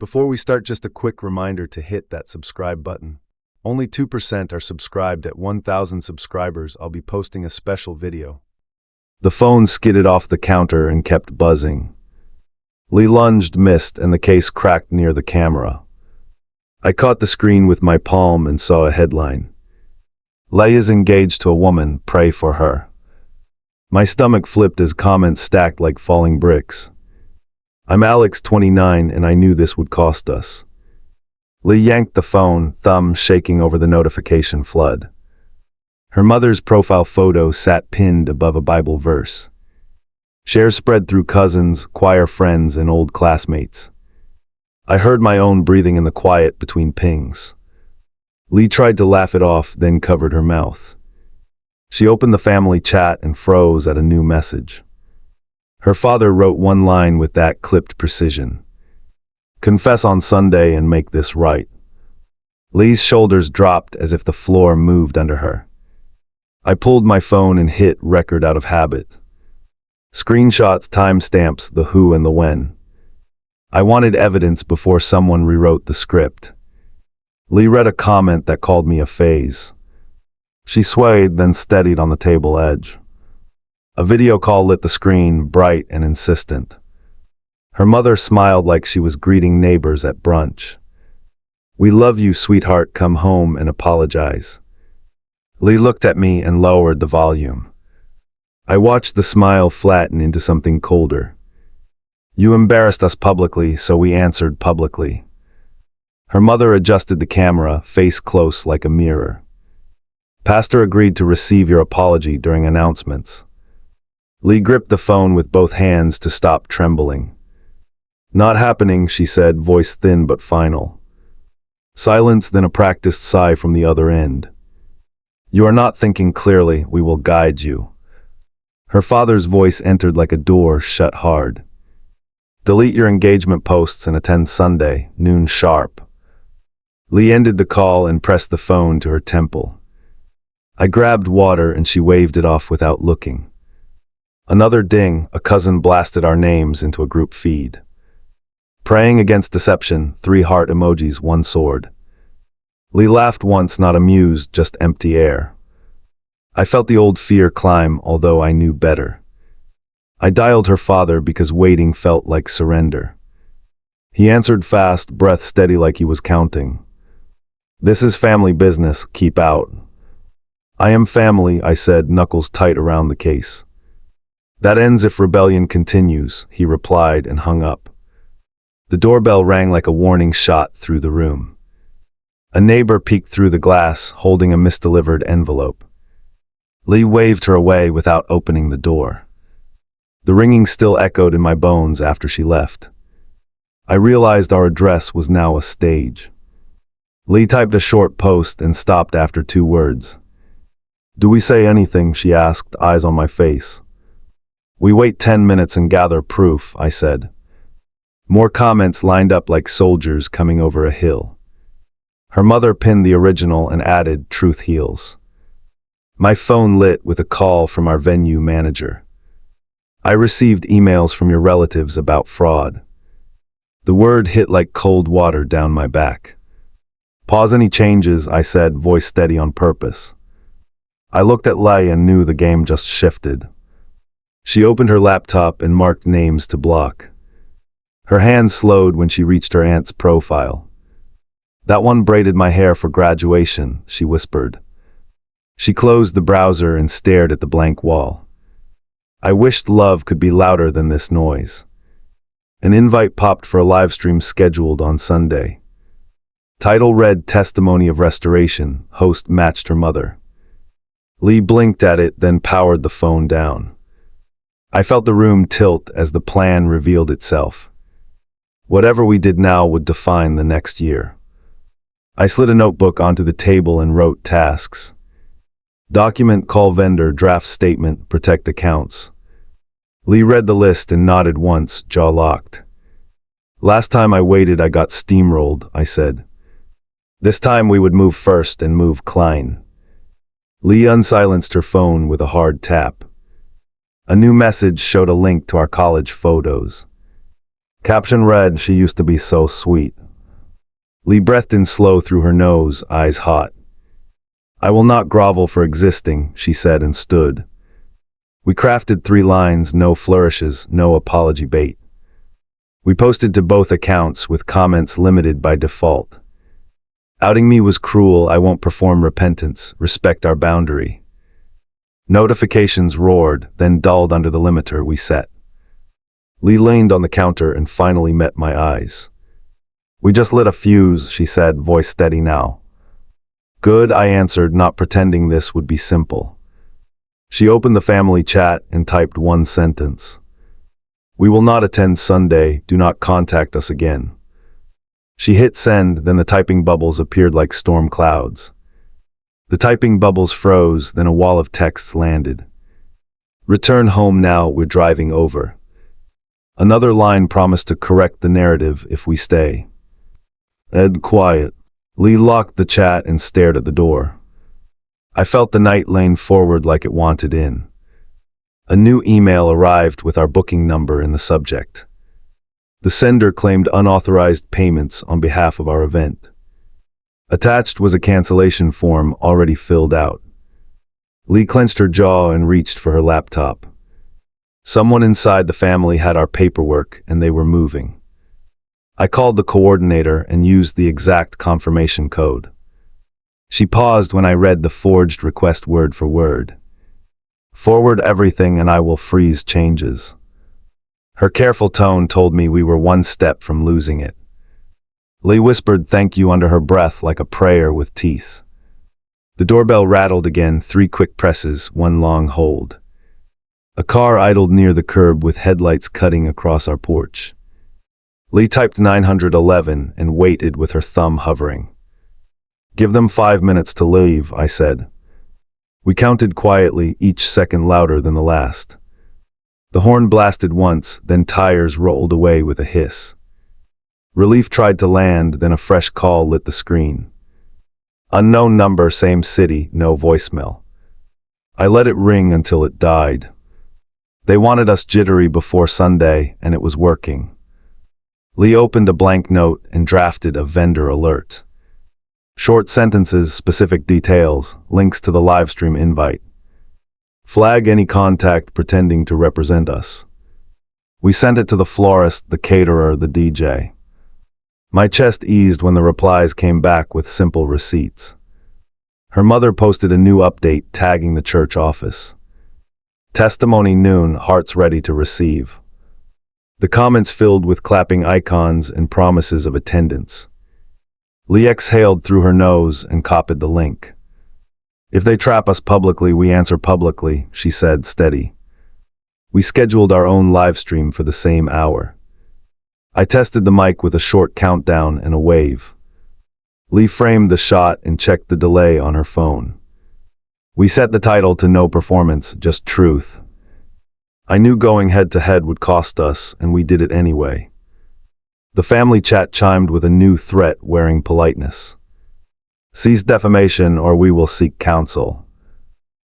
Before we start, just a quick reminder to hit that subscribe button. Only 2% are subscribed. At 1,000 subscribers, I'll be posting a special video. The phone skidded off the counter and kept buzzing. Lee lunged, missed, and the case cracked near the camera. I caught the screen with my palm and saw a headline. Leigh is engaged to a woman, pray for her. My stomach flipped as comments stacked like falling bricks. I'm Alex, 29, and I knew this would cost us. Lee yanked the phone, thumb shaking over the notification flood. Her mother's profile photo sat pinned above a Bible verse. Shares spread through cousins, choir friends, and old classmates. I heard my own breathing in the quiet between pings. Lee tried to laugh it off, then covered her mouth. She opened the family chat and froze at a new message. Her father wrote one line with that clipped precision. Confess on Sunday and make this right. Lee's shoulders dropped as if the floor moved under her. I pulled my phone and hit record out of habit. Screenshots, timestamps, the who and the when. I wanted evidence before someone rewrote the script. Lee read a comment that called me a phase. She swayed, then steadied on the table edge. A video call lit the screen, bright and insistent. Her mother smiled like she was greeting neighbors at brunch. We love you, sweetheart, come home and apologize. Lee looked at me and lowered the volume. I watched the smile flatten into something colder. You embarrassed us publicly, so we answered publicly. Her mother adjusted the camera, face close like a mirror. Pastor agreed to receive your apology during announcements. Lee gripped the phone with both hands to stop trembling. Not happening, she said, voice thin but final. Silence, then a practiced sigh from the other end. You are not thinking clearly, we will guide you. Her father's voice entered like a door shut hard. Delete your engagement posts and attend Sunday, noon sharp. Lee ended the call and pressed the phone to her temple. I grabbed water and she waved it off without looking. Another ding, a cousin blasted our names into a group feed. Praying against deception, 3 heart emojis, 1 sword. Lee laughed once, not amused, just empty air. I felt the old fear climb, although I knew better. I dialed her father because waiting felt like surrender. He answered fast, breath steady like he was counting. This is family business, keep out. I am family, I said, knuckles tight around the case. That ends if rebellion continues, he replied and hung up. The doorbell rang like a warning shot through the room. A neighbor peeked through the glass, holding a misdelivered envelope. Lee waved her away without opening the door. The ringing still echoed in my bones after she left. I realized our address was now a stage. Lee typed a short post and stopped after 2 words. Do we say anything, she asked, eyes on my face. We wait 10 minutes and gather proof, I said. More comments lined up like soldiers coming over a hill. Her mother pinned the original and added, truth heals. My phone lit with a call from our venue manager. I received emails from your relatives about fraud. The word hit like cold water down my back. Pause any changes, I said, voice steady on purpose. I looked at Leigh and knew the game just shifted. She opened her laptop and marked names to block. Her hands slowed when she reached her aunt's profile. That one braided my hair for graduation, she whispered. She closed the browser and stared at the blank wall. I wished love could be louder than this noise. An invite popped for a live stream scheduled on Sunday. Title read Testimony of Restoration, host matched her mother. Lee blinked at it, then powered the phone down. I felt the room tilt as the plan revealed itself. Whatever we did now would define the next year. I slid a notebook onto the table and wrote tasks. Document, call vendor, draft statement, protect accounts. Lee read the list and nodded once, jaw locked. Last time I waited, I got steamrolled, I said. This time we would move first and move Klein. Lee unsilenced her phone with a hard tap. A new message showed a link to our college photos. Caption read, "She used to be so sweet." Lee breathed in slow through her nose, eyes hot. "I will not grovel for existing," she said and stood. We crafted 3 lines, no flourishes, no apology bait. We posted to both accounts with comments limited by default. "Outing me was cruel, I won't perform repentance, respect our boundary." Notifications roared, then dulled under the limiter we set. Lee leaned on the counter and finally met my eyes. "We just lit a fuse," she said, voice steady now. "Good," I answered, not pretending this would be simple. She opened the family chat and typed one sentence. "We will not attend Sunday, do not contact us again." She hit send, then the typing bubbles appeared like storm clouds. The typing bubbles froze, then a wall of texts landed. "Return home now, we're driving over." Another line promised to correct the narrative if we stay. Ed quiet. Lee locked the chat and stared at the door. I felt the night lane forward like it wanted in. A new email arrived with our booking number in the subject. The sender claimed unauthorized payments on behalf of our event. Attached was a cancellation form already filled out. Lee clenched her jaw and reached for her laptop. Someone inside the family had our paperwork and they were moving. I called the coordinator and used the exact confirmation code. She paused when I read the forged request word for word. "Forward everything and I will freeze changes." Her careful tone told me we were one step from losing it. Lee whispered thank you under her breath like a prayer with teeth. The doorbell rattled again, 3 quick presses, 1 long hold. A car idled near the curb with headlights cutting across our porch. Lee typed 911 and waited with her thumb hovering. "Give them 5 minutes to leave," I said. We counted quietly, each second louder than the last. The horn blasted once, then tires rolled away with a hiss. Relief tried to land, then a fresh call lit the screen. Unknown number, same city, no voicemail. I let it ring until it died. They wanted us jittery before Sunday, and it was working. Lee opened a blank note and drafted a vendor alert. Short sentences, specific details, links to the livestream invite. Flag any contact pretending to represent us. We sent it to the florist, the caterer, the DJ. My chest eased when the replies came back with simple receipts. Her mother posted a new update tagging the church office. Testimony noon, hearts ready to receive. The comments filled with clapping icons and promises of attendance. Lee exhaled through her nose and copied the link. "If they trap us publicly, we answer publicly," she said, steady. We scheduled our own live stream for the same hour. I tested the mic with a short countdown and a wave. Lee framed the shot and checked the delay on her phone. We set the title to no performance, just truth. I knew going head-to-head would cost us, and we did it anyway. The family chat chimed with a new threat wearing politeness. "Cease defamation or we will seek counsel."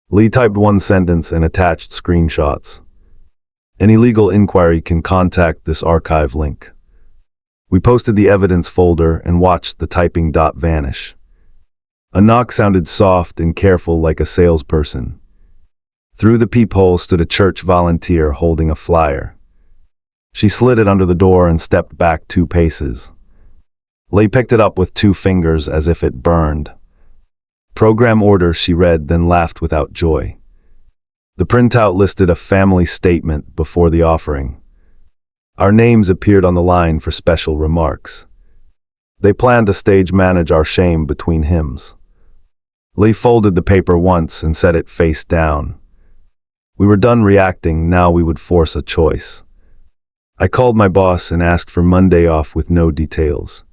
Lee typed one sentence and attached screenshots. "Any legal inquiry can contact this archive link." We posted the evidence folder and watched the typing dot vanish. A knock sounded soft and careful like a salesperson. Through the peephole stood a church volunteer holding a flyer. She slid it under the door and stepped back 2 paces. Lee picked it up with 2 fingers as if it burned. "Program order," she read, then laughed without joy. The printout listed a family statement before the offering. Our names appeared on the line for special remarks. They planned to stage manage our shame between hymns. Lee folded the paper once and set it face down. We were done reacting, now we would force a choice. I called my boss and asked for Monday off with no details.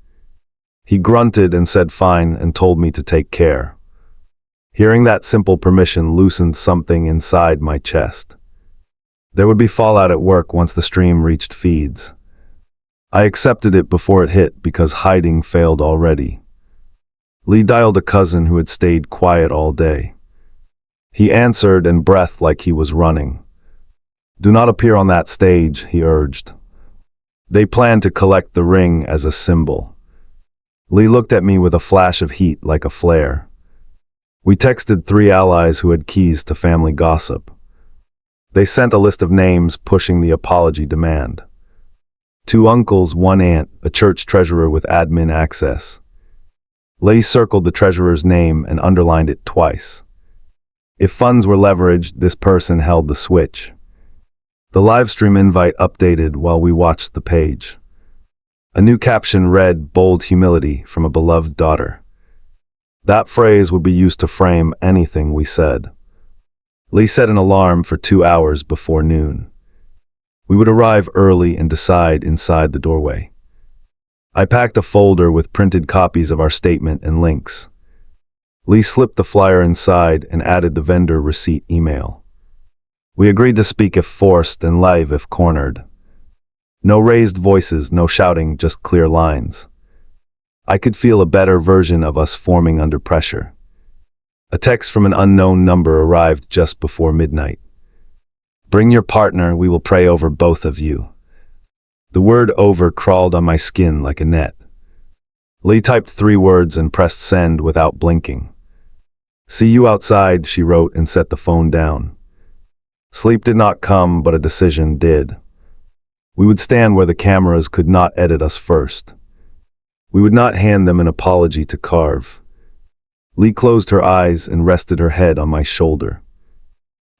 He grunted and said fine and told me to take care. Hearing that simple permission loosened something inside my chest. There would be fallout at work once the stream reached feeds. I accepted it before it hit because hiding failed already. Lee dialed a cousin who had stayed quiet all day. He answered and breathed like he was running. "Do not appear on that stage," he urged. They plan to collect the ring as a symbol. Lee looked at me with a flash of heat like a flare. We texted 3 allies who had keys to family gossip. They sent a list of names pushing the apology demand. 2 uncles, 1 aunt, a church treasurer with admin access. Lee circled the treasurer's name and underlined it twice. If funds were leveraged, this person held the switch. The livestream invite updated while we watched the page. A new caption read, "Bold humility from a beloved daughter." That phrase would be used to frame anything we said. Lee set an alarm for 2 hours before noon. We would arrive early and decide inside the doorway. I packed a folder with printed copies of our statement and links. Lee slipped the flyer inside and added the vendor receipt email. We agreed to speak if forced and live if cornered. No raised voices, no shouting, just clear lines. I could feel a better version of us forming under pressure. A text from an unknown number arrived just before midnight. "Bring your partner, we will pray over both of you." The word "over" crawled on my skin like a net. Lee typed 3 words and pressed send without blinking. "See you outside," she wrote and set the phone down. Sleep did not come, but a decision did. We would stand where the cameras could not edit us first. We would not hand them an apology to carve. Lee closed her eyes and rested her head on my shoulder.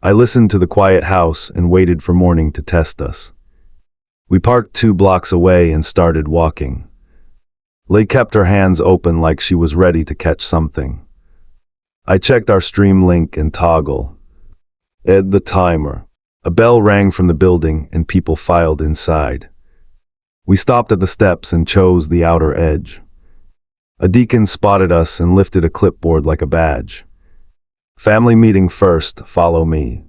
I listened to the quiet house and waited for morning to test us. We parked 2 blocks away and started walking. Lee kept her hands open like she was ready to catch something. I checked our stream link and toggle. Ed the timer. A bell rang from the building and people filed inside. We stopped at the steps and chose the outer edge. A deacon spotted us and lifted a clipboard like a badge. "Family meeting first, follow me."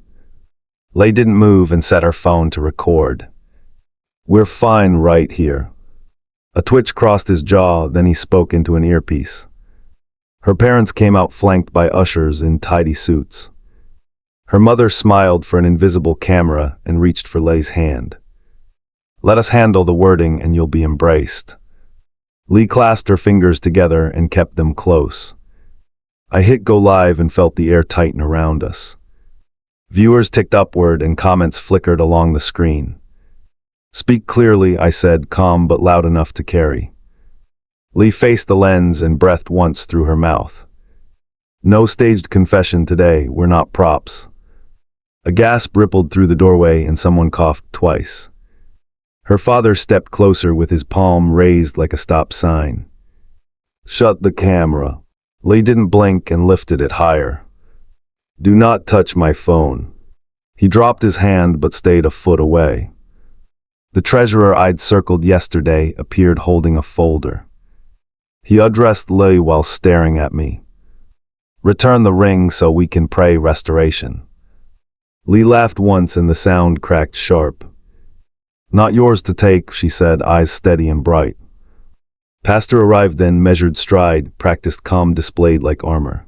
Lee didn't move and set her phone to record. "We're fine right here." A twitch crossed his jaw, then he spoke into an earpiece. Her parents came out flanked by ushers in tidy suits. Her mother smiled for an invisible camera and reached for Lee's hand. "Let us handle the wording and you'll be embraced." Lee clasped her fingers together and kept them close. I hit go live and felt the air tighten around us. Viewers ticked upward and comments flickered along the screen. "Speak clearly," I said, calm but loud enough to carry. Lee faced the lens and breathed once through her mouth. "No staged confession today, we're not props." A gasp rippled through the doorway and someone coughed twice. Her father stepped closer with his palm raised like a stop sign. "Shut the camera." Lee didn't blink and lifted it higher. "Do not touch my phone." He dropped his hand but stayed a foot away. The treasurer I'd circled yesterday appeared holding a folder. He addressed Lee while staring at me. "Return the ring so we can pray restoration." Lee laughed once and the sound cracked sharp. "Not yours to take," she said, eyes steady and bright. Pastor arrived then, measured stride, practiced calm displayed like armor.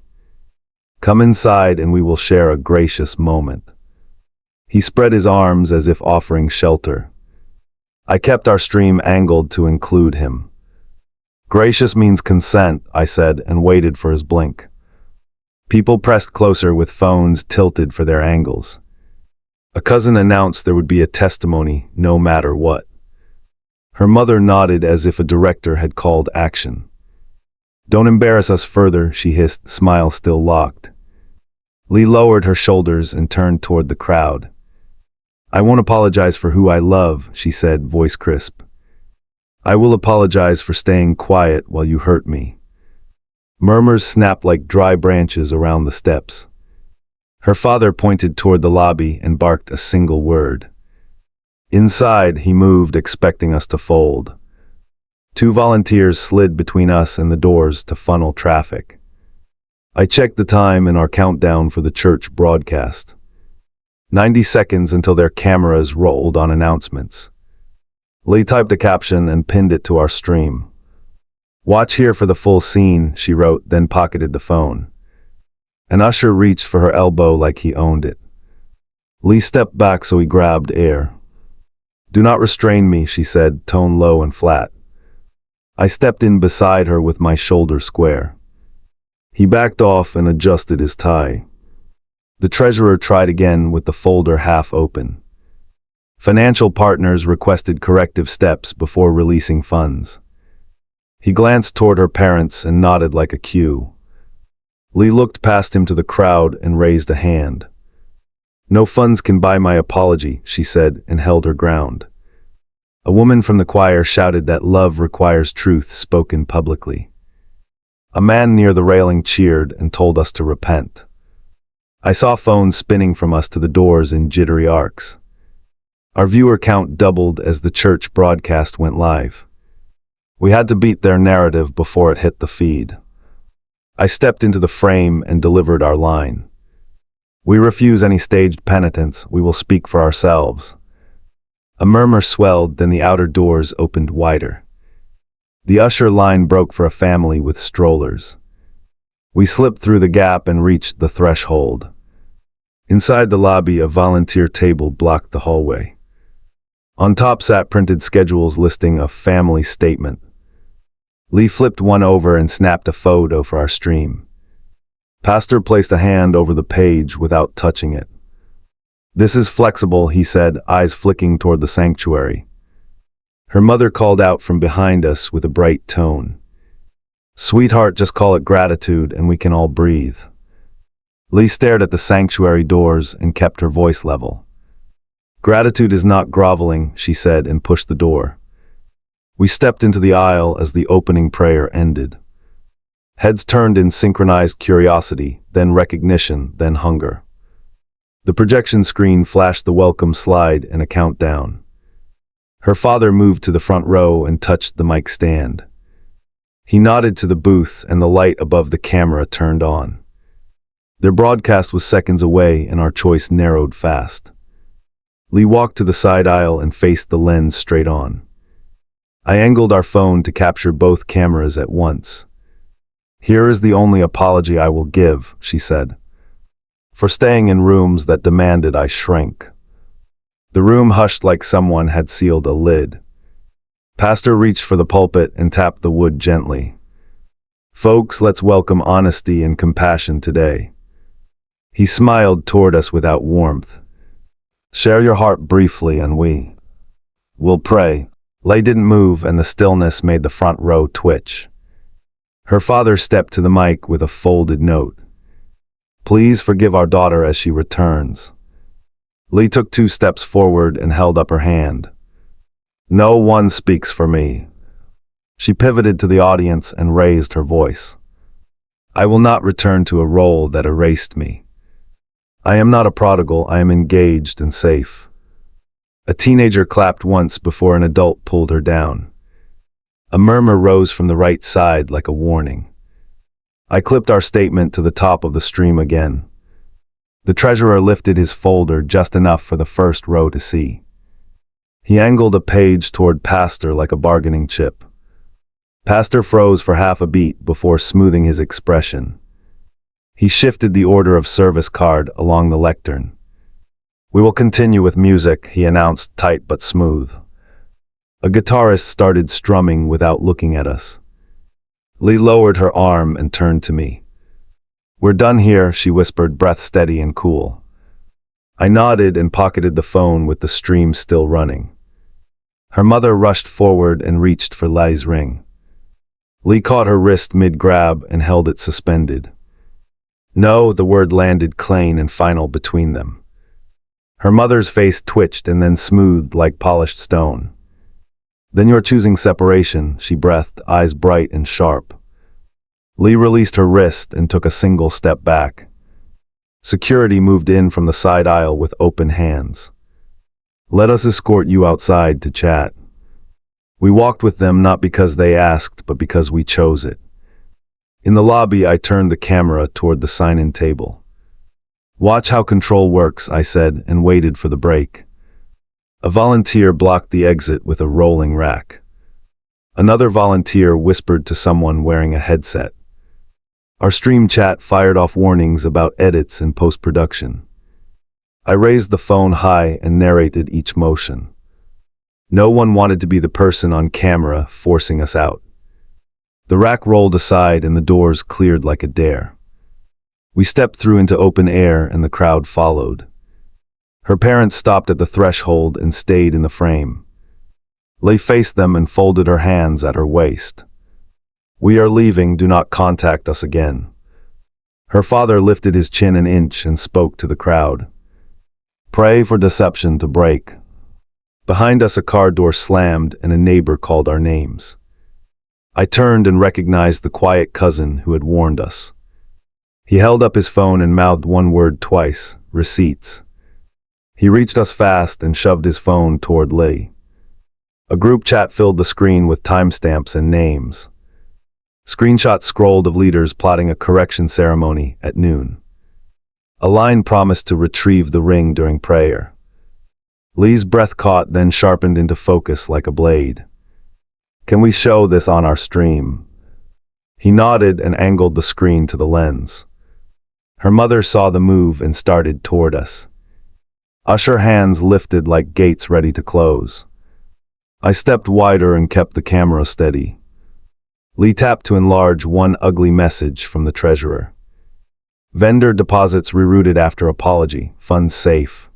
"Come inside and we will share a gracious moment." He spread his arms as if offering shelter. I kept our stream angled to include him. "Gracious means consent," I said, and waited for his blink. People pressed closer with phones tilted for their angles. A cousin announced there would be a testimony, no matter what. Her mother nodded as if a director had called action. "Don't embarrass us further," she hissed, smile still locked. Lee lowered her shoulders and turned toward the crowd. "I won't apologize for who I love," she said, voice crisp. "I will apologize for staying quiet while you hurt me." Murmurs snapped like dry branches around the steps. Her father pointed toward the lobby and barked a single word. Inside, he moved, expecting us to fold. 2 volunteers slid between us and the doors to funnel traffic. I checked the time in our countdown for the church broadcast. 90 seconds until their cameras rolled on announcements. Lee typed a caption and pinned it to our stream. "Watch here for the full scene," she wrote, then pocketed the phone. An usher reached for her elbow like he owned it. Lee stepped back so he grabbed air. Do not restrain me, she said, tone low and flat. I stepped in beside her with my shoulder square. He backed off and adjusted his tie. The treasurer tried again with the folder half open. Financial partners requested corrective steps before releasing funds. He glanced toward her parents and nodded like a cue. Lee looked past him to the crowd and raised a hand. No funds can buy my apology, she said, and held her ground. A woman from the choir shouted that love requires truth spoken publicly. A man near the railing cheered and told us to repent. I saw phones spinning from us to the doors in jittery arcs. Our viewer count doubled as the church broadcast went live. We had to beat their narrative before it hit the feed. I stepped into the frame and delivered our line. We refuse any staged penitence, we will speak for ourselves. A murmur swelled, then the outer doors opened wider. The usher line broke for a family with strollers. We slipped through the gap and reached the threshold. Inside the lobby, a volunteer table blocked the hallway. On top sat printed schedules listing a family statement. Lee flipped one over and snapped a photo for our stream. Pastor placed a hand over the page without touching it. This is flexible, he said, eyes flicking toward the sanctuary. Her mother called out from behind us with a bright tone. Sweetheart, just call it gratitude and we can all breathe. Lee stared at the sanctuary doors and kept her voice level. Gratitude is not groveling, she said, and pushed the door. We stepped into the aisle as the opening prayer ended. Heads turned in synchronized curiosity, then recognition, then hunger. The projection screen flashed the welcome slide and a countdown. Her father moved to the front row and touched the mic stand. He nodded to the booth and the light above the camera turned on. Their broadcast was seconds away and our choice narrowed fast. Lee walked to the side aisle and faced the lens straight on. I angled our phone to capture both cameras at once. Here is the only apology I will give, she said. For staying in rooms that demanded I shrank. The room hushed like someone had sealed a lid. Pastor reached for the pulpit and tapped the wood gently. Folks, let's welcome honesty and compassion today. He smiled toward us without warmth. Share your heart briefly and we will pray. Leigh didn't move and the stillness made the front row twitch. Her father stepped to the mic with a folded note. Please forgive our daughter as she returns. Leigh took 2 steps forward and held up her hand. No one speaks for me. She pivoted to the audience and raised her voice. I will not return to a role that erased me. I am not a prodigal, I am engaged and safe. A teenager clapped once before an adult pulled her down. A murmur rose from the right side like a warning. I clipped our statement to the top of the stream again. The treasurer lifted his folder just enough for the first row to see. He angled a page toward Pastor like a bargaining chip. Pastor froze for half a beat before smoothing his expression. He shifted the order of service card along the lectern. We will continue with music, he announced, tight but smooth. A guitarist started strumming without looking at us. Leigh lowered her arm and turned to me. We're done here, she whispered, breath steady and cool. I nodded and pocketed the phone with the stream still running. Her mother rushed forward and reached for Leigh's ring. Leigh caught her wrist mid-grab and held it suspended. No, the word landed clean and final between them. Her mother's face twitched and then smoothed like polished stone. Then you're choosing separation, she breathed, eyes bright and sharp. Leigh released her wrist and took a single step back. Security moved in from the side aisle with open hands. Let us escort you outside to chat. We walked with them not because they asked, but because we chose it. In the lobby, I turned the camera toward the sign-in table. Watch how control works, I said, and waited for the break. A volunteer blocked the exit with a rolling rack. Another volunteer whispered to someone wearing a headset. Our stream chat fired off warnings about edits and post-production. I raised the phone high and narrated each motion. No one wanted to be the person on camera forcing us out. The rack rolled aside and the doors cleared like a dare. We stepped through into open air and the crowd followed. Her parents stopped at the threshold and stayed in the frame. Leigh faced them and folded her hands at her waist. "We are leaving, do not contact us again." Her father lifted his chin an inch and spoke to the crowd. "Pray for deception to break." Behind us a car door slammed and a neighbor called our names. I turned and recognized the quiet cousin who had warned us. He held up his phone and mouthed one word twice: receipts. He reached us fast and shoved his phone toward Leigh. A group chat filled the screen with timestamps and names. Screenshots scrolled of leaders plotting a correction ceremony at noon. A line promised to retrieve the ring during prayer. Leigh's breath caught, then sharpened into focus like a blade. "Can we show this on our stream?" He nodded and angled the screen to the lens. Her mother saw the move and started toward us. Usher hands lifted like gates ready to close. I stepped wider and kept the camera steady. Leigh tapped to enlarge one ugly message from the treasurer. "Vendor deposits rerouted after apology. Funds safe."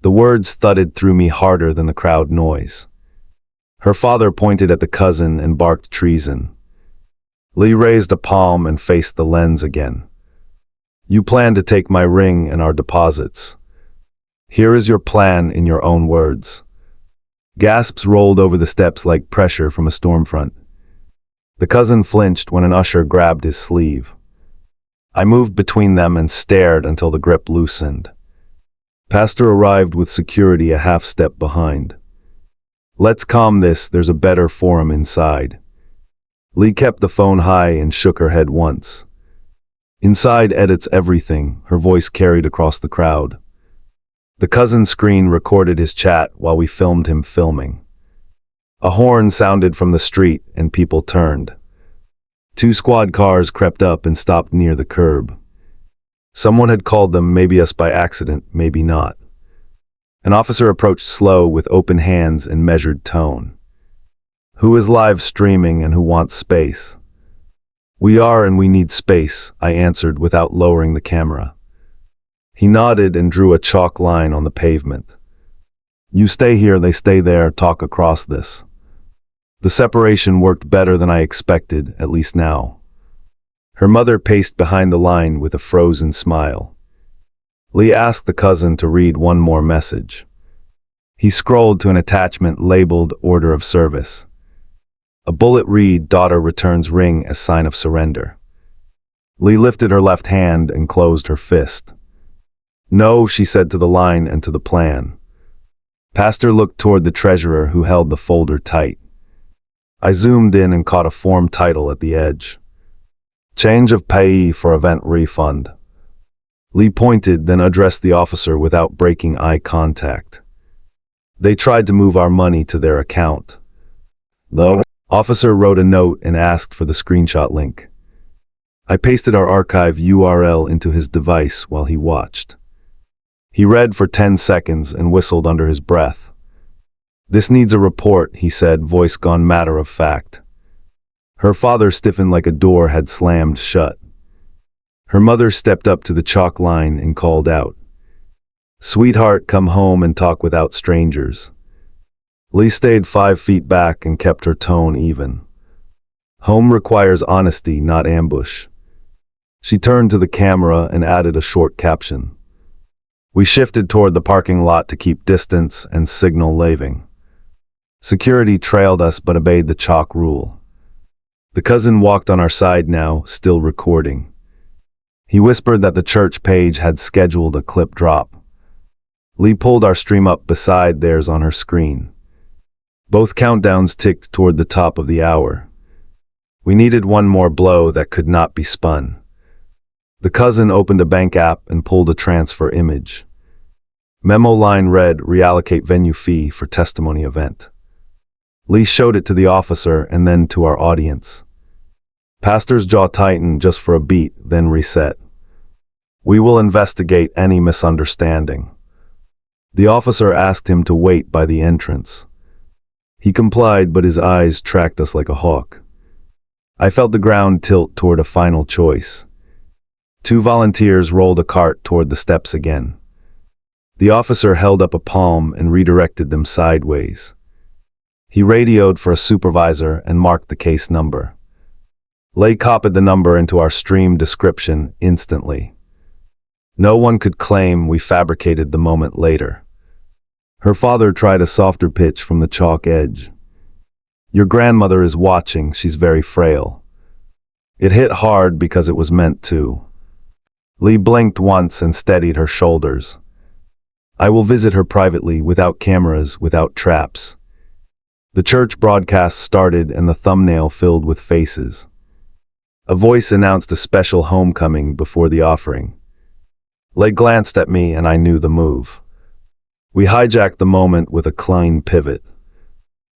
The words thudded through me harder than the crowd noise. Her father pointed at the cousin and barked treason. Leigh raised a palm and faced the lens again. "You plan to take my ring and our deposits. Here is your plan in your own words." Gasps rolled over the steps like pressure from a storm front. The cousin flinched when an usher grabbed his sleeve. I moved between them and stared until the grip loosened. Pastor arrived with security a half step behind. "Let's calm this, there's a better forum inside." Leigh kept the phone high and shook her head once. "Inside edits everything," her voice carried across the crowd. The cousin's screen recorded his chat while we filmed him filming. A horn sounded from the street and people turned. 2 squad cars crept up and stopped near the curb. Someone had called them, maybe us by accident, maybe not. An officer approached slow with open hands and measured tone. "Who is live streaming and who wants space?" "We are, and we need space," I answered without lowering the camera. He nodded and drew a chalk line on the pavement. "You stay here, they stay there, talk across this." The separation worked better than I expected, at least now. Her mother paced behind the line with a frozen smile. Leigh asked the cousin to read one more message. He scrolled to an attachment labeled Order of Service. A bullet read, "Daughter returns ring as sign of surrender." Leigh lifted her left hand and closed her fist. "No," she said to the line and to the plan. Pastor looked toward the treasurer who held the folder tight. I zoomed in and caught a form title at the edge. "Change of payee for event refund." Leigh pointed, then addressed the officer without breaking eye contact. "They tried to move our money to their account." The officer wrote a note and asked for the screenshot link. I pasted our archive URL into his device while he watched. He read for 10 seconds and whistled under his breath. "This needs a report," he said, voice gone matter of fact. Her father stiffened like a door had slammed shut. Her mother stepped up to the chalk line and called out, "Sweetheart, come home and talk without strangers." Leigh stayed 5 feet back and kept her tone even. "Home requires honesty, not ambush." She turned to the camera and added a short caption. We shifted toward the parking lot to keep distance and signal laving. Security trailed us but obeyed the chalk rule. The cousin walked on our side now, still recording. He whispered that the church page had scheduled a clip drop. Leigh pulled our stream up beside theirs on her screen. Both countdowns ticked toward the top of the hour. We needed one more blow that could not be spun. The cousin opened a bank app and pulled a transfer image. Memo line read, "Reallocate venue fee for testimony event." Leigh showed it to the officer and then to our audience. Pastor's jaw tightened just for a beat, then reset. "We will investigate any misunderstanding." The officer asked him to wait by the entrance. He complied, but his eyes tracked us like a hawk. I felt the ground tilt toward a final choice. Two volunteers rolled a cart toward the steps again. The officer held up a palm and redirected them sideways. He radioed for a supervisor and marked the case number. Lay copied the number into our stream description instantly. No one could claim we fabricated the moment later. Her father tried a softer pitch from the chalk edge. Your grandmother is watching, she's very frail. It hit hard because it was meant to. Lee blinked once and steadied her shoulders. I will visit her privately, without cameras, without traps. The church broadcast started and the thumbnail filled with faces. A voice announced a special homecoming before the offering. Lay glanced at me and I knew the move. We hijacked the moment with a clean pivot.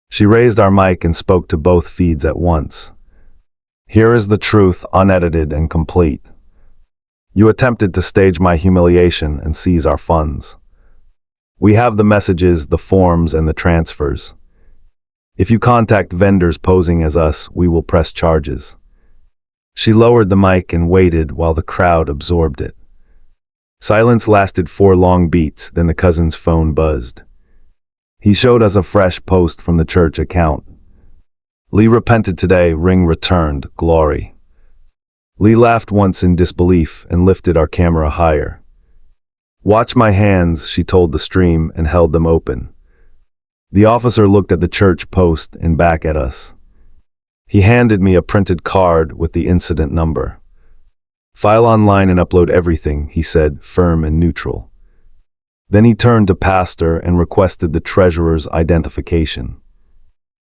She raised our mic and spoke to both feeds at once. Here is the truth, unedited and complete. You attempted to stage my humiliation and seize our funds. We have the messages, the forms, and the transfers. If you contact vendors posing as us, we will press charges. She lowered the mic and waited while the crowd absorbed it. Silence lasted 4 long beats, then the cousin's phone buzzed. He showed us a fresh post from the church account. Lee repented today, ring returned, glory. Lee laughed once in disbelief and lifted our camera higher. Watch my hands, she told the stream and held them open. The officer looked at the church post and back at us. He handed me a printed card with the incident number. File online and upload everything, he said, firm and neutral. Then he turned to Pastor and requested the treasurer's identification.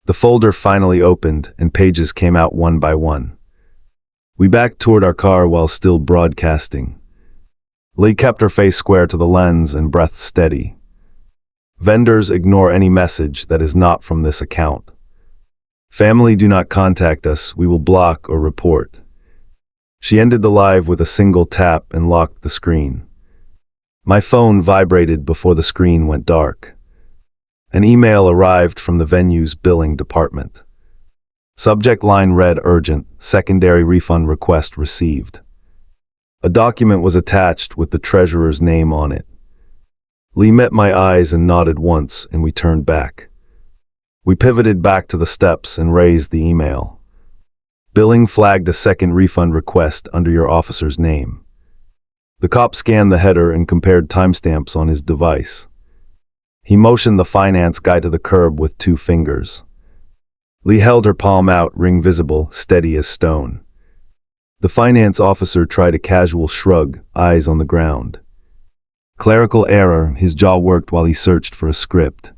The folder finally opened and pages came out one by one. We backed toward our car while still broadcasting. Lee kept her face square to the lens and breath steady. Vendors ignore any message that is not from this account. Family, do not contact us, we will block or report. She ended the live with a single tap and locked the screen. My phone vibrated before the screen went dark. An email arrived from the venue's billing department. Subject line read urgent, secondary refund request received. A document was attached with the treasurer's name on it. Lee met my eyes and nodded once, and we turned back. We pivoted back to the steps and raised the email. Billing flagged a second refund request under your officer's name. The cop scanned the header and compared timestamps on his device. He motioned the finance guy to the curb with 2 fingers. Lee held her palm out, ring visible, steady as stone. The finance officer tried a casual shrug, eyes on the ground. Clerical error, his jaw worked while he searched for a script.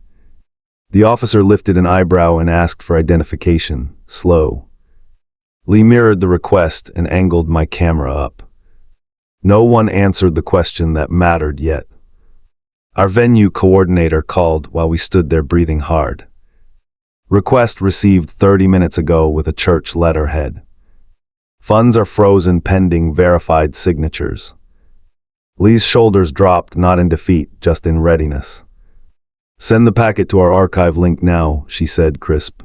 The officer lifted an eyebrow and asked for identification, slow. Lee mirrored the request and angled my camera up. No one answered the question that mattered yet. Our venue coordinator called while we stood there breathing hard. Request received 30 minutes ago with a church letterhead. Funds are frozen pending verified signatures. Lee's shoulders dropped, not in defeat, just in readiness. Send the packet to our archive link now, she said, crisp.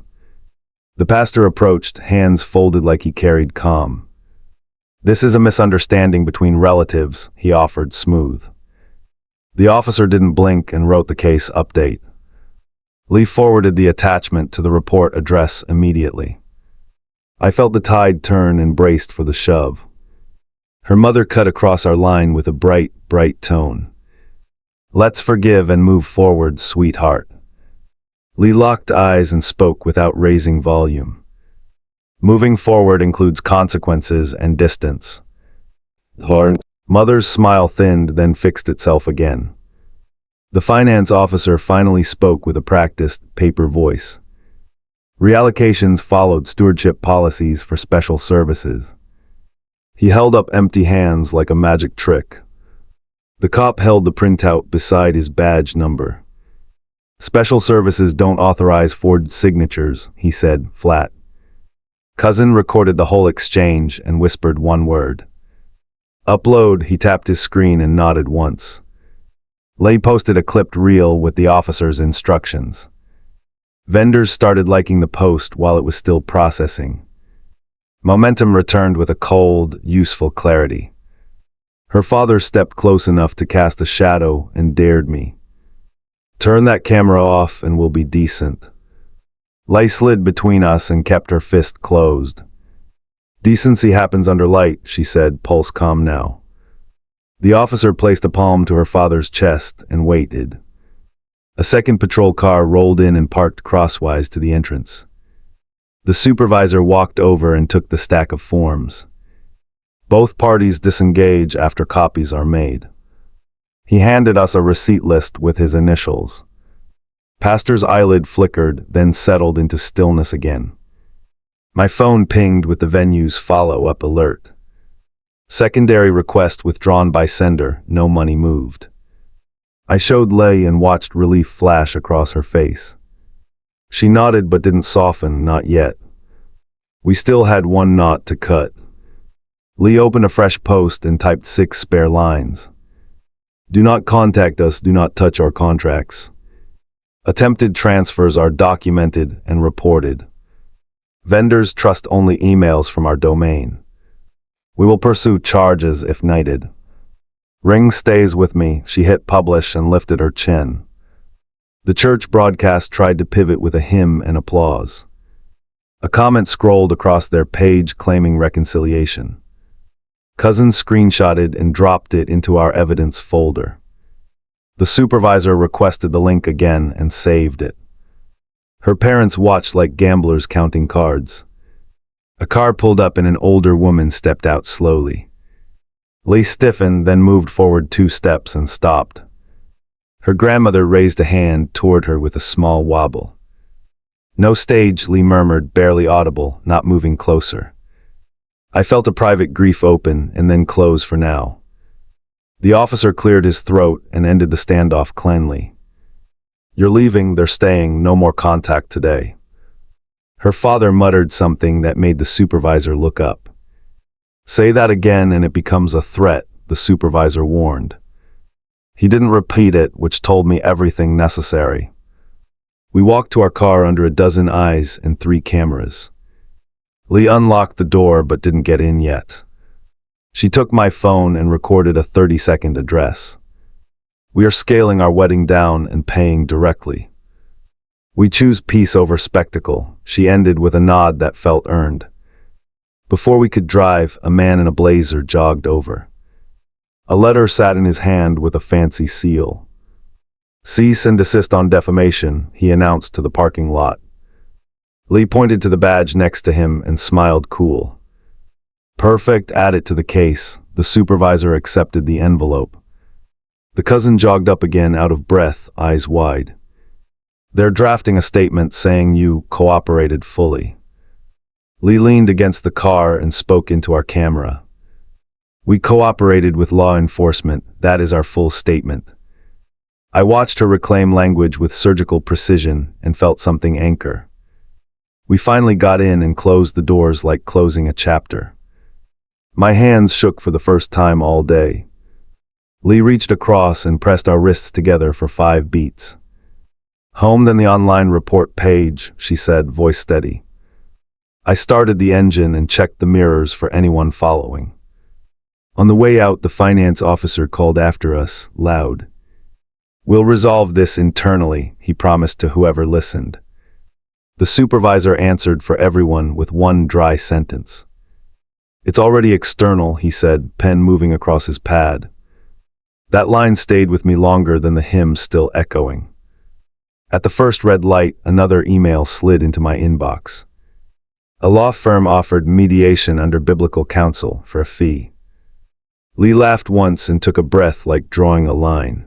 The pastor approached, hands folded like he carried calm. This is a misunderstanding between relatives, he offered, smooth. The officer didn't blink and wrote the case update. Lee forwarded the attachment to the report address immediately. I felt the tide turn and braced for the shove. Her mother cut across our line with a bright, bright tone. Let's forgive and move forward, sweetheart. Lee locked eyes and spoke without raising volume. Moving forward includes consequences and distance. Horn. Mother's smile thinned, then fixed itself again. The finance officer finally spoke with a practiced, paper voice. Reallocations followed stewardship policies for special services. He held up empty hands like a magic trick. The cop held the printout beside his badge number. Special services don't authorize forged signatures, he said, flat. Cousin recorded the whole exchange and whispered one word. Upload, he tapped his screen and nodded once. Lay posted a clipped reel with the officer's instructions. Vendors started liking the post while it was still processing. Momentum returned with a cold, useful clarity. Her father stepped close enough to cast a shadow and dared me. "Turn that camera off and we'll be decent." Lei slid between us and kept her fist closed. "Decency happens under light," she said, pulse calm now. The officer placed a palm to her father's chest and waited. A second patrol car rolled in and parked crosswise to the entrance. The supervisor walked over and took the stack of forms. "Both parties disengage after copies are made." He handed us a receipt list with his initials. Pastor's eyelid flickered, then settled into stillness again. My phone pinged with the venue's follow-up alert. "Secondary request withdrawn by sender, no money moved." I showed Lei and watched relief flash across her face. She nodded but didn't soften, not yet. We still had one knot to cut. Lee opened a fresh post and typed 6 spare lines. "Do not contact us, do not touch our contracts. Attempted transfers are documented and reported. Vendors trust only emails from our domain. We will pursue charges if knighted." "Ring stays with me," she hit publish and lifted her chin. The church broadcast tried to pivot with a hymn and applause. A comment scrolled across their page claiming reconciliation. Cousin screenshotted and dropped it into our evidence folder. The supervisor requested the link again and saved it. Her parents watched like gamblers counting cards. A car pulled up and an older woman stepped out slowly. Lee stiffened, then moved forward 2 steps and stopped. Her grandmother raised a hand toward her with a small wobble. "No stage," Lee murmured, barely audible, not moving closer. I felt a private grief open and then close for now. The officer cleared his throat and ended the standoff cleanly. "You're leaving, they're staying, no more contact today." Her father muttered something that made the supervisor look up. "Say that again and it becomes a threat," the supervisor warned. He didn't repeat it, which told me everything necessary. We walked to our car under a dozen eyes and 3 cameras. Lee unlocked the door but didn't get in yet. She took my phone and recorded a 30-second address. "We are scaling our wedding down and paying directly. We choose peace over spectacle," she ended with a nod that felt earned. Before we could drive, a man in a blazer jogged over. A letter sat in his hand with a fancy seal. "Cease and desist on defamation," he announced to the parking lot. Lee pointed to the badge next to him and smiled cool. "Perfect, add it to the case." The supervisor accepted the envelope. The cousin jogged up again, out of breath, eyes wide. "They're drafting a statement saying you cooperated fully." Lee leaned against the car and spoke into our camera. "We cooperated with law enforcement, that is our full statement." I watched her reclaim language with surgical precision and felt something anchor. We finally got in and closed the doors like closing a chapter. My hands shook for the first time all day. Lee reached across and pressed our wrists together for 5 beats. "Home, then the online report page," she said, voice steady. I started the engine and checked the mirrors for anyone following. On the way out, the finance officer called after us, loud. "We'll resolve this internally," he promised to whoever listened. The supervisor answered for everyone with one dry sentence. "It's already external," he said, pen moving across his pad. That line stayed with me longer than the hymn still echoing. At the first red light, another email slid into my inbox. A law firm offered mediation under biblical counsel for a fee. Lee laughed once and took a breath like drawing a line.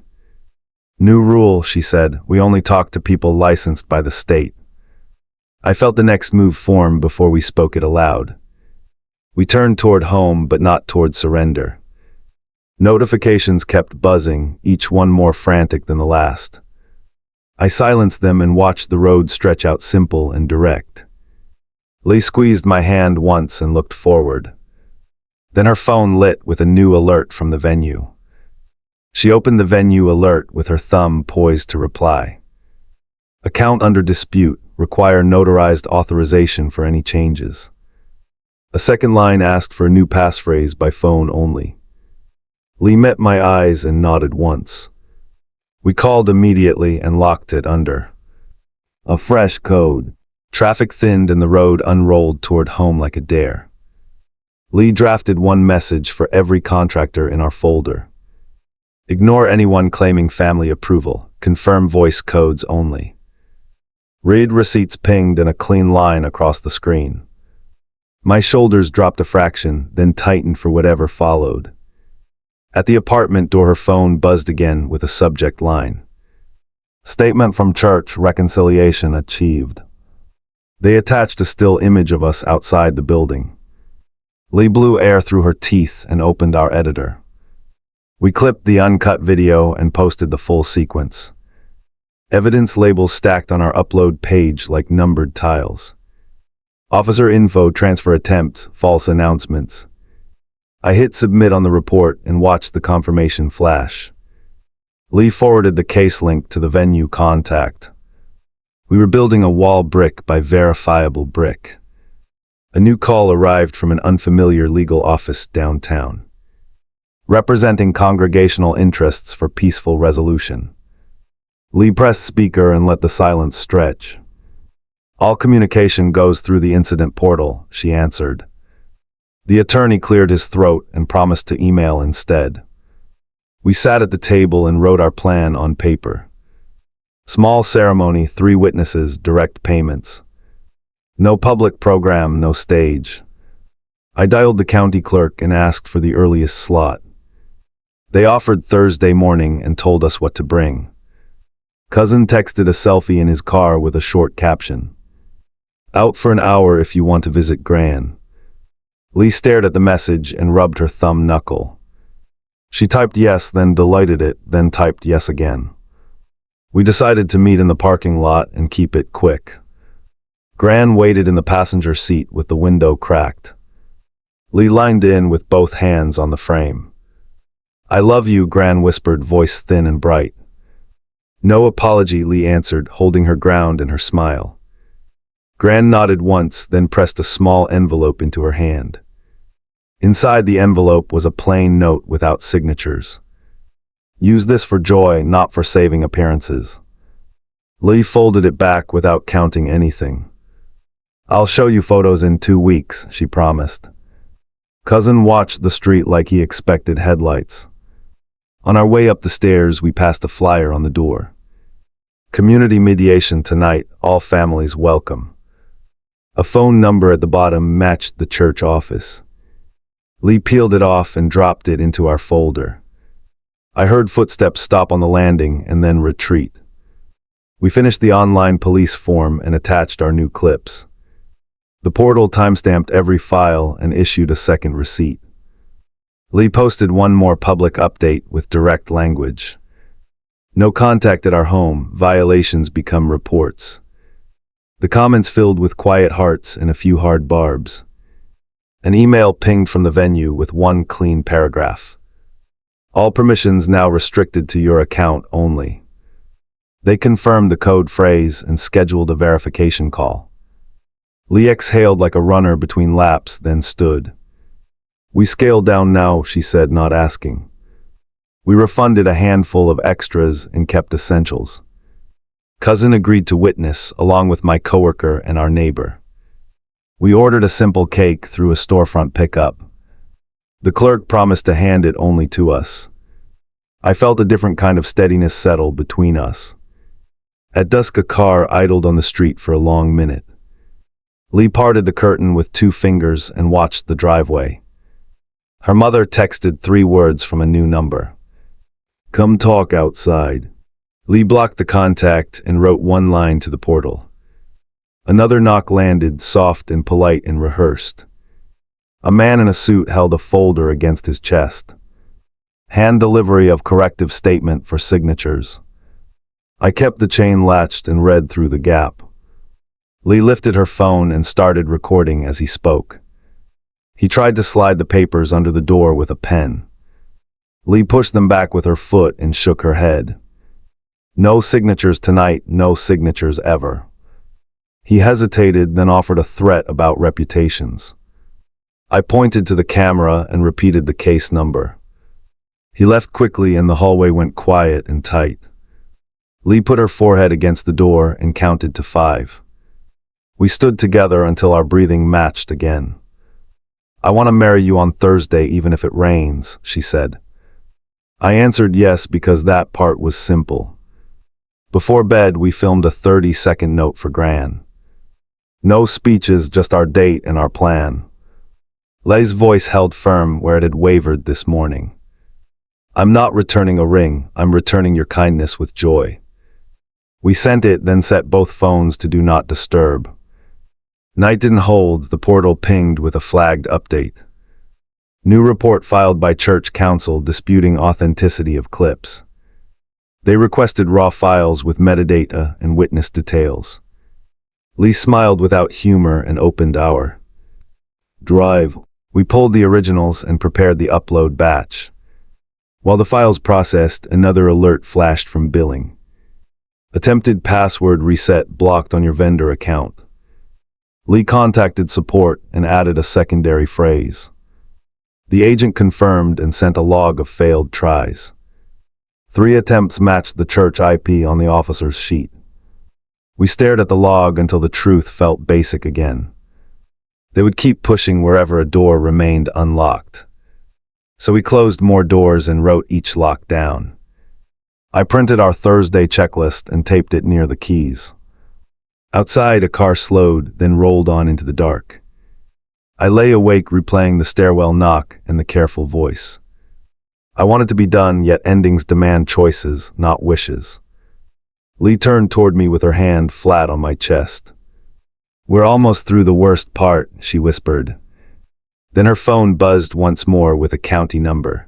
"New rule," she said, "we only talk to people licensed by the state." I felt the next move form before we spoke it aloud. We turned toward home, but not toward surrender. Notifications kept buzzing, each one more frantic than the last. I silenced them and watched the road stretch out simple and direct. Lee squeezed my hand once and looked forward. Then her phone lit with a new alert from the venue. She opened the venue alert with her thumb poised to reply. "Account under dispute. require notarized authorization for any changes. A second line asked for a new passphrase by phone only. Lee met my eyes and nodded once. We called immediately and locked it under a fresh code. Traffic thinned and the road unrolled toward home like a dare. Lee drafted one message for every contractor in our folder. Ignore anyone claiming family approval. Confirm voice codes only. Read receipts pinged in a clean line across the screen. My shoulders dropped a fraction, then tightened for whatever followed. At the apartment door, her phone buzzed again with a subject line. Statement from church, reconciliation achieved. They attached a still image of us outside the building. Lee blew air through her teeth and opened our editor. We clipped the uncut video and posted the full sequence. Evidence labels stacked on our upload page like numbered tiles. Officer info, transfer attempt, false announcements. I hit submit on the report and watched the confirmation flash. Lee forwarded the case link to the venue contact. We were building a wall brick by verifiable brick. A new call arrived from an unfamiliar legal office downtown, representing congregational interests for peaceful resolution. Lee pressed speaker and let the silence stretch. All communication goes through the incident portal, she answered. The attorney cleared his throat and promised to email instead. We sat at the table and wrote our plan on paper. Small ceremony, 3 witnesses, direct payments. No public program, no stage. I dialed the county clerk and asked for the earliest slot. They offered Thursday morning and told us what to bring. Cousin texted a selfie in his car with a short caption. Out for an hour if you want to visit Gran. Lee stared at the message and rubbed her thumb knuckle. She typed yes, then deleted it, then typed yes again. We decided to meet in the parking lot and keep it quick. Gran waited in the passenger seat with the window cracked. Lee lined in with both hands on the frame. I love you, Gran whispered, voice thin and bright. No apology, Lee answered, holding her ground in her smile. Gran nodded once, then pressed a small envelope into her hand. Inside the envelope was a plain note without signatures. Use this for joy, not for saving appearances. Lee folded it back without counting anything. I'll show you photos in 2 weeks, she promised. Cousin watched the street like he expected headlights. On our way up the stairs, we passed a flyer on the door. Community mediation tonight, all families welcome. A phone number at the bottom matched the church office. Lee peeled it off and dropped it into our folder. I heard footsteps stop on the landing and then retreat. We finished the online police form and attached our new clips. The portal timestamped every file and issued a second receipt. Lee posted one more public update with direct language. No contact at our home, violations become reports. The comments filled with quiet hearts and a few hard barbs. An email pinged from the venue with one clean paragraph. All permissions now restricted to your account only. They confirmed the code phrase and scheduled a verification call. Lee exhaled like a runner between laps, then stood. We scaled down now, she said, not asking. We refunded a handful of extras and kept essentials. Cousin agreed to witness, along with my coworker and our neighbor. We ordered a simple cake through a storefront pickup. The clerk promised to hand it only to us. I felt a different kind of steadiness settle between us. At dusk, a car idled on the street for a long minute. Lee parted the curtain with 2 fingers and watched the driveway. Her mother texted 3 words from a new number. Come talk outside. Lee blocked the contact and wrote 1 line to the portal. Another knock landed, soft and polite and rehearsed. A man in a suit held a folder against his chest. Hand delivery of corrective statement for signatures. I kept the chain latched and read through the gap. Lee lifted her phone and started recording as he spoke. He tried to slide the papers under the door with a pen. Lee pushed them back with her foot and shook her head. No signatures tonight, no signatures ever. He hesitated, then offered a threat about reputations. I pointed to the camera and repeated the case number. He left quickly and the hallway went quiet and tight. Lee put her forehead against the door and counted to 5. We stood together until our breathing matched again. "I want to marry you on Thursday even if it rains," she said. I answered yes because that part was simple. Before bed, we filmed a 30-second note for Gran. No speeches, just our date and our plan. Leigh's voice held firm where it had wavered this morning. "I'm not returning a ring, I'm returning your kindness with joy." We sent it, then set both phones to do not disturb. Night didn't hold, the portal pinged with a flagged update. New report filed by Church Council disputing authenticity of clips. They requested raw files with metadata and witness details. Lee smiled without humor and opened our drive. We pulled the originals and prepared the upload batch. While the files processed, another alert flashed from billing. Attempted password reset blocked on your vendor account. Lee contacted support and added a secondary phrase. The agent confirmed and sent a log of failed tries. 3 attempts matched the church IP on the officer's sheet. We stared at the log until the truth felt basic again. They would keep pushing wherever a door remained unlocked. So we closed more doors and wrote each lock down. I printed our Thursday checklist and taped it near the keys. Outside, a car slowed, then rolled on into the dark. I lay awake replaying the stairwell knock and the careful voice. I wanted to be done, yet endings demand choices, not wishes. Lee turned toward me with her hand flat on my chest. "We're almost through the worst part," she whispered. Then her phone buzzed once more with a county number.